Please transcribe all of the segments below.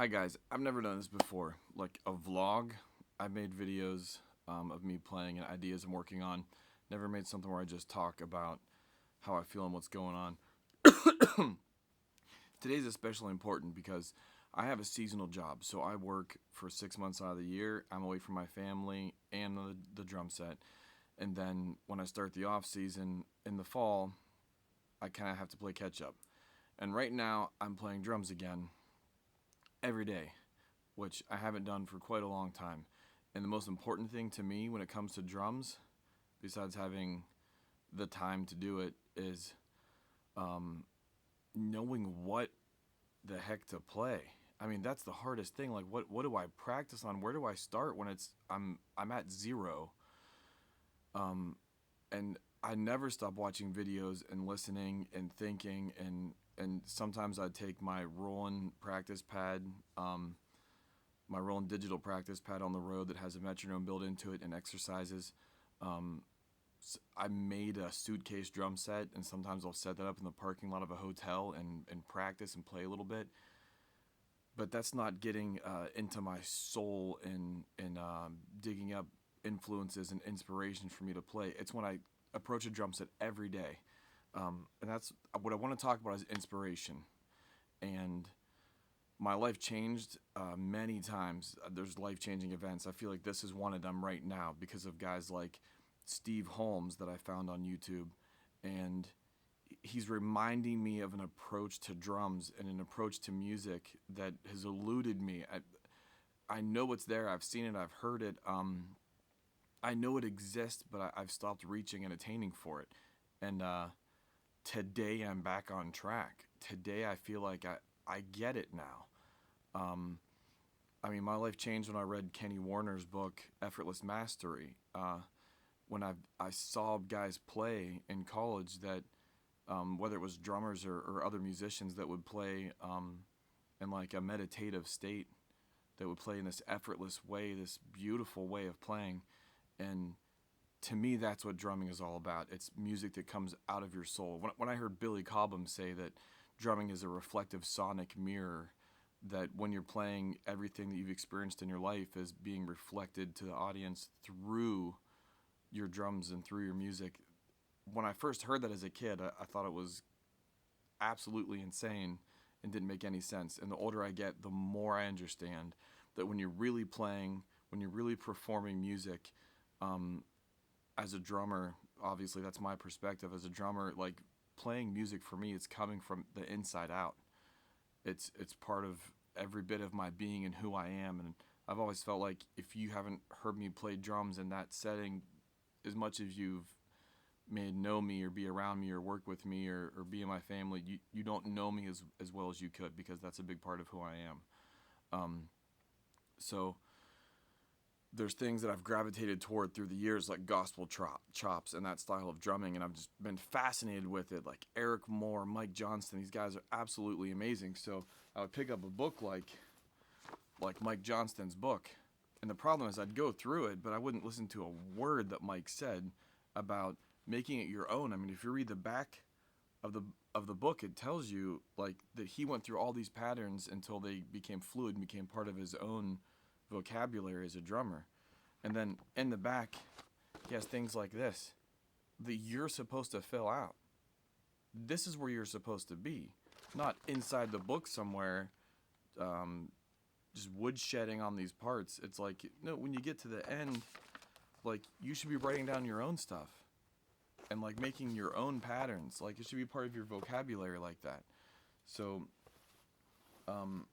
Hi guys, I've never done this before. Like a vlog. I've made videos of me playing and ideas I'm working on. Never made something where I just talk about how I feel and what's going on. Today's especially important because I have a seasonal job. So I work for 6 months out of the year. I'm away from my family and the drum set. And then when I start the off season in the fall, I kind of have to play catch up. And right now, I'm playing drums again every day, which I haven't done for quite a long time. And the most important thing to me when it comes to drums, besides having the time to do it, is um, knowing what the heck to play. I mean, that's the hardest thing. Like, what do I practice on? Where do I start when I'm at zero? Um, and I never stop watching videos and listening and thinking and sometimes I'd take my Roland practice pad, my Roland digital practice pad on the road that has a metronome built into it and exercises. Um, I made a suitcase drum set, and sometimes I'll set that up in the parking lot of a hotel and practice and play a little bit. But that's not getting into my soul and digging up influences and inspiration for me to play. It's when I approach a drum set every day. And that's what I want to talk about is inspiration. And my life changed many times. There's life-changing events. I feel like this is one of them right now because of guys like Steve Holmes that I found on YouTube, and he's reminding me of an approach to drums and an approach to music that has eluded me. I know it's there. I've seen it. I've heard it. I know it exists, but I've stopped reaching and attaining for it. And today I'm back on track. Today I feel like I get it now. Um, I mean, my life changed when I read Kenny Warner's book, Effortless Mastery. When I saw guys play in college that, whether it was drummers or other musicians that would play in like a meditative state, that would play in this effortless way, this beautiful way of playing. And to me, that's what drumming is all about. It's music that comes out of your soul. When I heard Billy Cobham say that drumming is a reflective sonic mirror, that when you're playing, everything that you've experienced in your life is being reflected to the audience through your drums and through your music. When I first heard that as a kid, I thought it was absolutely insane and didn't make any sense. And the older I get, the more I understand that when you're really playing, when you're really performing music, um, as a drummer, obviously that's my perspective as a drummer, like playing music for me, it's coming from the inside out. It's part of every bit of my being and who I am. And I've always felt like if you haven't heard me play drums in that setting, as much as you've may know me or be around me or work with me or be in my family, you don't know me as well as you could, because that's a big part of who I am. So there's things that I've gravitated toward through the years, like gospel chops and that style of drumming, and I've just been fascinated with it. Like Eric Moore, Mike Johnston, these guys are absolutely amazing. So I would pick up a book like Mike Johnston's book, and the problem is I'd go through it, but I wouldn't listen to a word that Mike said about making it your own. I mean, if you read the back of the book, it tells you like that he went through all these patterns until they became fluid and became part of his own vocabulary as a drummer. And then in the back, he has things like this that you're supposed to fill out. This is where you're supposed to be, not inside the book somewhere, um, just woodshedding on these parts. It's like, no, when you get to the end, like you should be writing down your own stuff and like making your own patterns. Like it should be part of your vocabulary like that. So, um,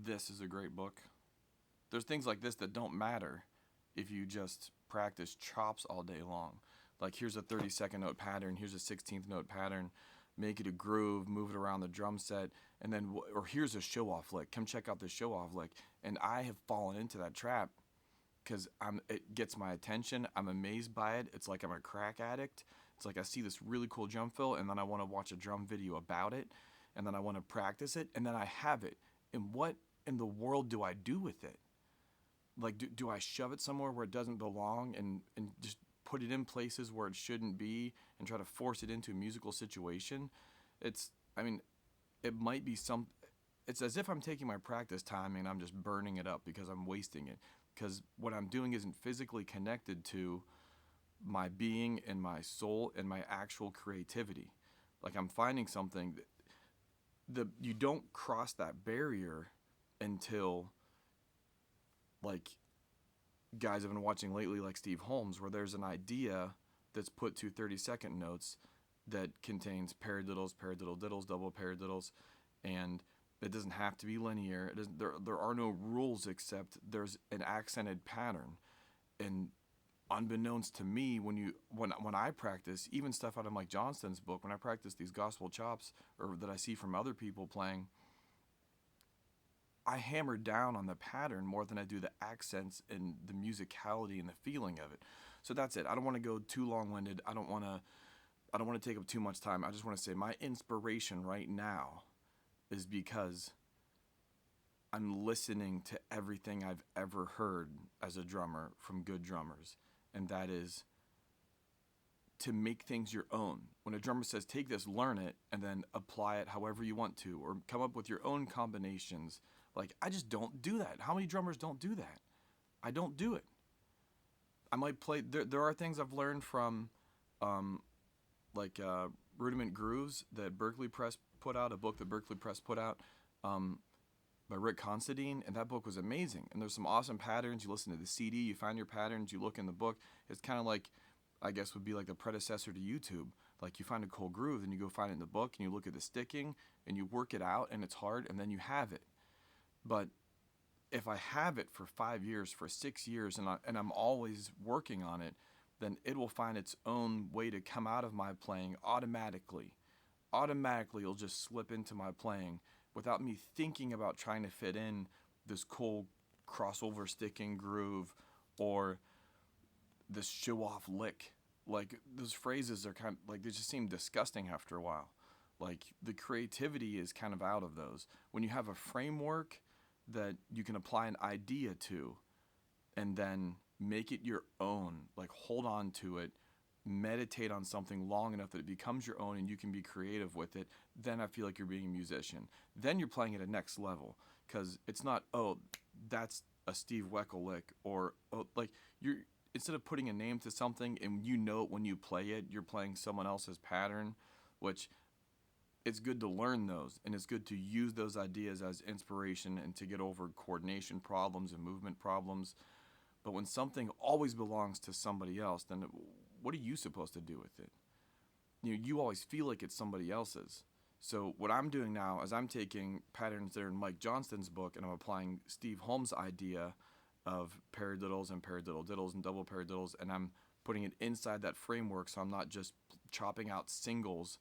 this is a great book. There's things like this that don't matter if you just practice chops all day long. Like here's a 32nd note pattern, here's a 16th note pattern, make it a groove, move it around the drum set, and then, or here's a show off lick, come check out this show off lick. And I have fallen into that trap because it gets my attention. I'm amazed by it. It's like I'm a crack addict. It's like I see this really cool drum fill, and then I want to watch a drum video about it, and then I want to practice it, and then I have it. And what in the world do I do with it? Like, do I shove it somewhere where it doesn't belong and just put it in places where it shouldn't be and try to force it into a musical situation? I mean, it might be some. It's as if I'm taking my practice time and I'm just burning it up because I'm wasting it. Because what I'm doing isn't physically connected to my being and my soul and my actual creativity. Like I'm finding something that you don't cross that barrier until, like, guys I've been watching lately, like Steve Holmes, where there's an idea that's put to 30-second notes that contains paradiddles, paradiddle diddles, double paradiddles, and it doesn't have to be linear. It doesn't, there are no rules except there's an accented pattern. And unbeknownst to me, when I practice, even stuff out of Mike Johnston's book, when I practice these gospel chops or that I see from other people playing, I hammer down on the pattern more than I do the accents and the musicality and the feeling of it. So that's it. I don't want to go too long-winded. I don't want to take up too much time. I just want to say my inspiration right now is because I'm listening to everything I've ever heard as a drummer from good drummers. And that is to make things your own. When a drummer says, take this, learn it, and then apply it however you want to, or come up with your own combinations. Like, I just don't do that. How many drummers don't do that? I don't do it. I might play, there are things I've learned from, um, Rudiment Grooves that Berkeley Press put out, a book that Berkeley Press put out, um, by Rick Considine, and that book was amazing. And there's some awesome patterns. You listen to the CD, you find your patterns, you look in the book. It's kind of like, I guess would be like the predecessor to YouTube. Like you find a cool groove, then you go find it in the book, and you look at the sticking, and you work it out, and it's hard, and then you have it. But if I have it for 5 years, for 6 years, and I'm always working on it, then it will find its own way to come out of my playing automatically. Automatically, it'll just slip into my playing without me thinking about trying to fit in this cool crossover sticking groove or this show off lick. Like those phrases are kind of like they just seem disgusting after a while. Like the creativity is kind of out of those. When you have a framework that you can apply an idea to and then make it your own, like hold on to it, meditate on something long enough that it becomes your own and you can be creative with it, then I feel like you're being a musician. Then you're playing at a next level because it's not, oh, that's a Steve Weckl lick, or oh, like you're instead of putting a name to something and you know it when you play it, you're playing someone else's pattern, which it's good to learn those and it's good to use those ideas as inspiration and to get over coordination problems and movement problems. But when something always belongs to somebody else, then what are you supposed to do with it? You always feel like it's somebody else's. So what I'm doing now is I'm taking patterns that are in Mike Johnston's book and I'm applying Steve Holmes' idea of paradiddles and paradiddle diddles and double paradiddles, and I'm putting it inside that framework so I'm not just chopping out singles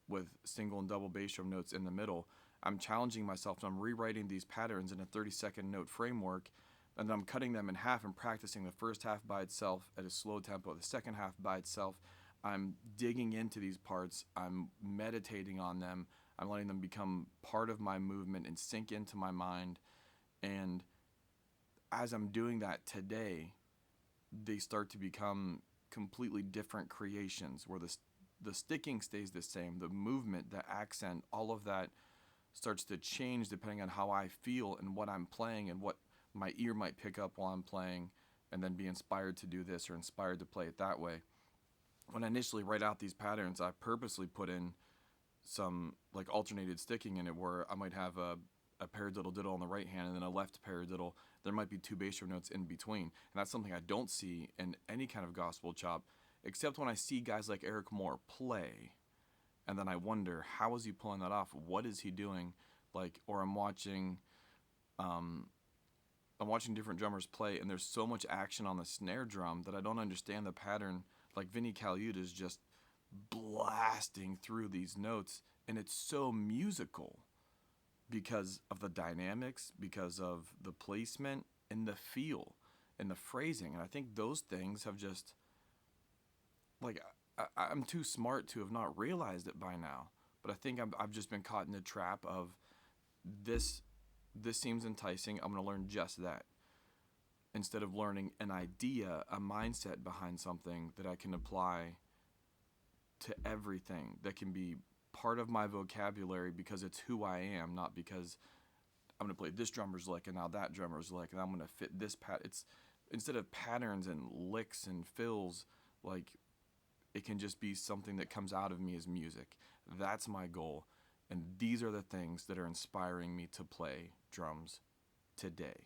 with single and double bass drum notes in the middle. I'm challenging myself and I'm rewriting these patterns in a 30-second note framework, and then I'm cutting them in half and practicing the first half by itself at a slow tempo, the second half by itself. I'm digging into these parts, I'm meditating on them, I'm letting them become part of my movement and sink into my mind. And as I'm doing that today, they start to become completely different creations where the sticking stays the same, the movement, the accent, all of that starts to change depending on how I feel and what I'm playing and what my ear might pick up while I'm playing, and then be inspired to do this or inspired to play it that way. When I initially write out these patterns, I purposely put in some like alternated sticking in it where I might have a paradiddle diddle on the right hand and then a left paradiddle. There might be two bass drum notes in between. And that's something I don't see in any kind of gospel chop, except when I see guys like Eric Moore play. And then I wonder, how is he pulling that off? What is he doing? Like, or I'm watching different drummers play, and there's so much action on the snare drum that I don't understand the pattern. Like Vinny Colaiuta is just blasting through these notes, and it's so musical because of the dynamics, because of the placement and the feel and the phrasing. And I think those things have just, like, I'm too smart to have not realized it by now. But I think I've just been caught in the trap of this. This seems enticing. I'm going to learn just that. Instead of learning an idea, a mindset behind something that I can apply to everything, that can be part of my vocabulary because it's who I am, not because I'm gonna play this drummer's lick and now that drummer's lick and I'm gonna fit this It's instead of patterns and licks and fills, like it can just be something that comes out of me as music. That's my goal, and these are the things that are inspiring me to play drums today.